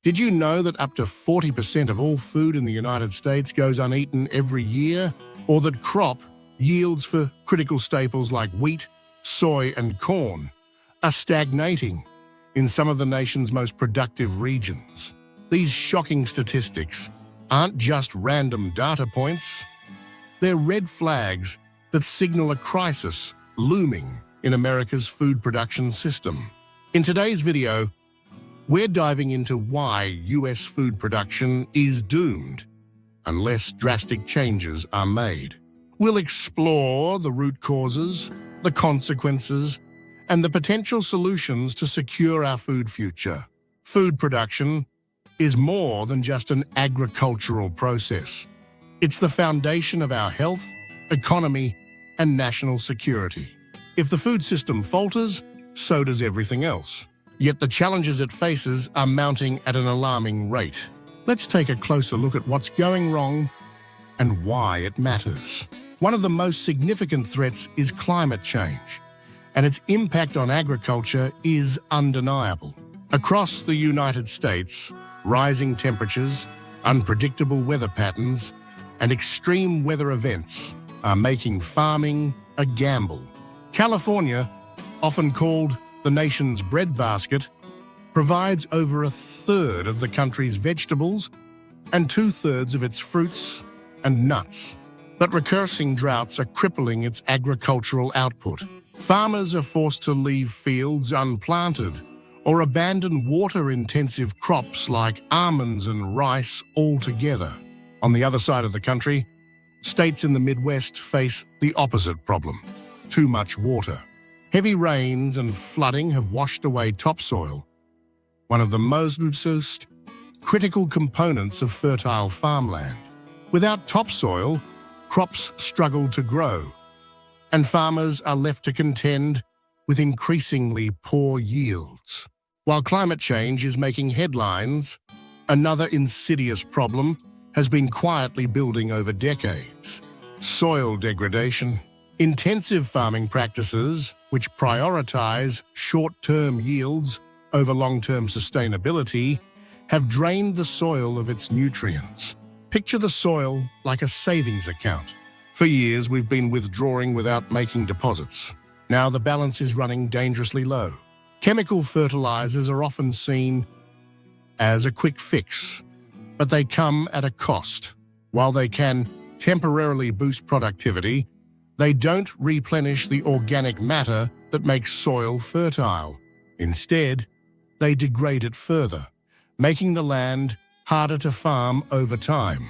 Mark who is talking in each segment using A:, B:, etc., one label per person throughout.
A: Did you know that up to 40% of all food in the United States goes uneaten every year? Or that crop yields for critical staples like wheat, soy, and corn are stagnating in some of the nation's most productive regions? These shocking statistics aren't just random data points. They're red flags that signal a crisis looming in America's food production system. In today's video, we're diving into why US food production is doomed unless drastic changes are made. We'll explore the root causes, the consequences, and the potential solutions to secure our food future. Food production is more than just an agricultural process. It's the foundation of our health, economy, and national security. If the food system falters, so does everything else. Yet the challenges it faces are mounting at an alarming rate. Let's take a closer look at what's going wrong and why it matters. One of the most significant threats is climate change, and its impact on agriculture is undeniable. Across the United States, rising temperatures, unpredictable weather patterns, and extreme weather events are making farming a gamble. California, often called the nation's breadbasket, provides over a third of the country's vegetables and 2/3 of its fruits and nuts. But recurring droughts are crippling its agricultural output. Farmers are forced to leave fields unplanted or abandon water-intensive crops like almonds and rice altogether. On the other side of the country, states in the Midwest face the opposite problem: too much water. Heavy rains and flooding have washed away topsoil, one of the most critical components of fertile farmland. Without topsoil, crops struggle to grow, and farmers are left to contend with increasingly poor yields. While climate change is making headlines, another insidious problem has been quietly building over decades: soil degradation. Intensive farming practices, which prioritize short-term yields over long-term sustainability, have drained the soil of its nutrients. Picture the soil like a savings account. For years, we've been withdrawing without making deposits. Now the balance is running dangerously low. Chemical fertilizers are often seen as a quick fix, but they come at a cost. While they can temporarily boost productivity, they don't replenish the organic matter that makes soil fertile. Instead, they degrade it further, making the land harder to farm over time.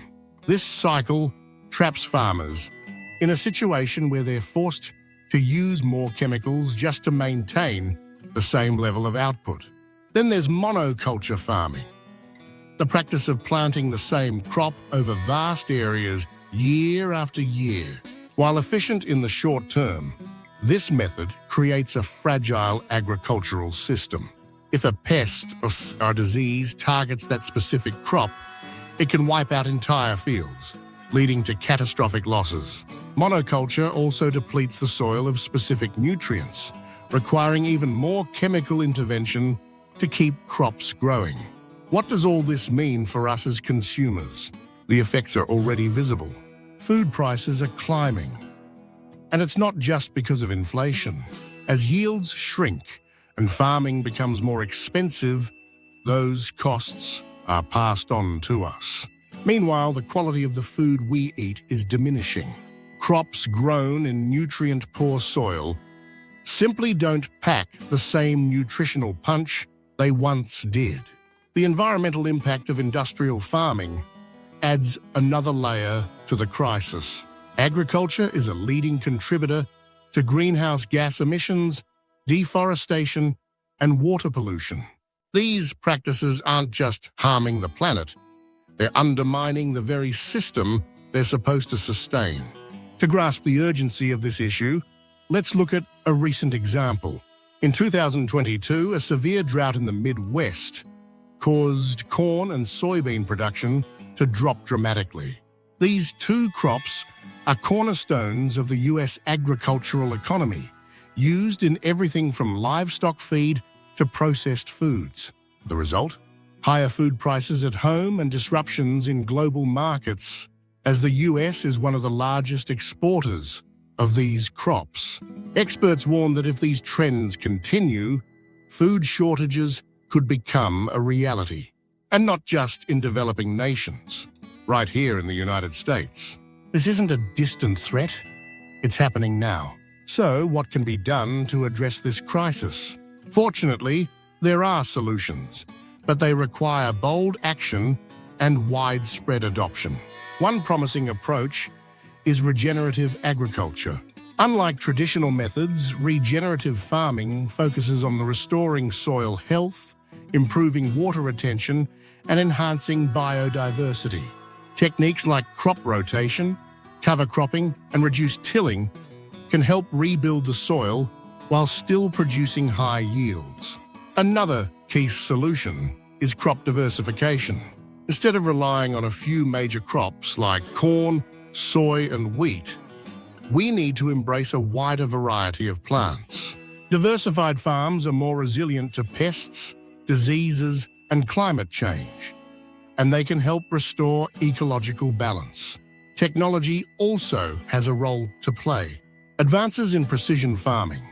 A: This cycle traps farmers in a situation where they're forced to use more chemicals just to maintain the same level of output. Then there's monoculture farming, the practice of planting the same crop over vast areas year after year. While efficient in the short term, this method creates a fragile agricultural system. If a pest or disease targets that specific crop, it can wipe out entire fields, leading to catastrophic losses. Monoculture also depletes the soil of specific nutrients, requiring even more chemical intervention to keep crops growing. What does all this mean for us as consumers? The effects are already visible. Food prices are climbing. And it's not just because of inflation. As yields shrink and farming becomes more expensive, those costs are passed on to us. Meanwhile, the quality of the food we eat is diminishing. Crops grown in nutrient-poor soil simply don't pack the same nutritional punch they once did. The environmental impact of industrial farming adds another layer to the crisis. Agriculture is a leading contributor to greenhouse gas emissions, deforestation, and water pollution. These practices aren't just harming the planet, they're undermining the very system they're supposed to sustain. To grasp the urgency of this issue, let's look at a recent example. In 2022, a severe drought in the Midwest caused corn and soybean production to drop dramatically. These two crops are cornerstones of the US agricultural economy, used in everything from livestock feed to processed foods. The result? higher food prices at home and disruptions in global markets, as the US is one of the largest exporters of these crops. Experts warn that if these trends continue, food shortages could become a reality. And not just in developing nations, right here in the United States. This isn't a distant threat, it's happening now. So, what can be done to address this crisis? Fortunately, there are solutions, but they require bold action and widespread adoption. One promising approach is regenerative agriculture. Unlike traditional methods, regenerative farming focuses on the restoring soil health, improving water retention, and enhancing biodiversity. Techniques like crop rotation, cover cropping, and reduced tilling can help rebuild the soil while still producing high yields. Another key solution is crop diversification. Instead of relying on a few major crops like corn, soy, and wheat, we need to embrace a wider variety of plants. Diversified farms are more resilient to pests, diseases, and climate change, and they can help restore ecological balance. Technology also has a role to play. Advances in precision farming,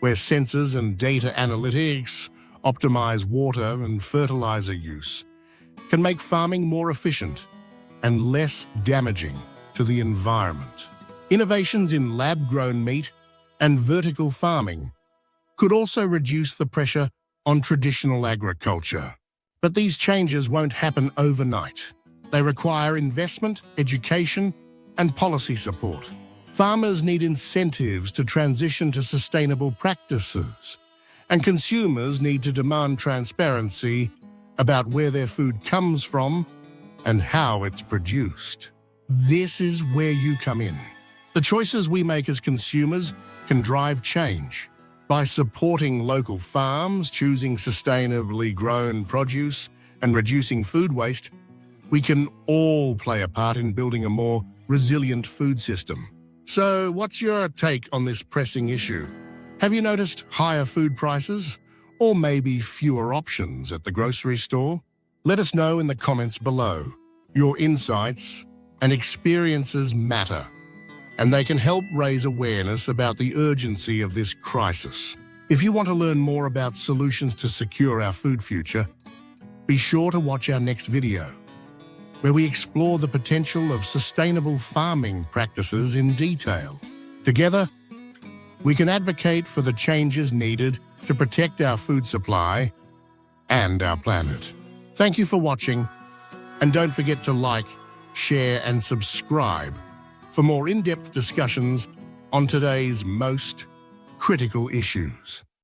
A: where sensors and data analytics optimize water and fertilizer use, can make farming more efficient and less damaging to the environment. Innovations in lab-grown meat and vertical farming could also reduce the pressure on traditional agriculture. But these changes won't happen overnight. They require investment, education, and policy support. Farmers need incentives to transition to sustainable practices, and consumers need to demand transparency about where their food comes from and how it's produced. This is where you come in. The choices we make as consumers can drive change. By supporting local farms, choosing sustainably grown produce, and reducing food waste, we can all play a part in building a more resilient food system. So, what's your take on this pressing issue? Have you noticed higher food prices, or maybe fewer options at the grocery store? Let us know in the comments below. Your insights and experiences matter, and they can help raise awareness about the urgency of this crisis. If you want to learn more about solutions to secure our food future, be sure to watch our next video, where we explore the potential of sustainable farming practices in detail. Together, we can advocate for the changes needed to protect our food supply and our planet. Thank you for watching, and don't forget to like, share, and subscribe for more in-depth discussions on today's most critical issues.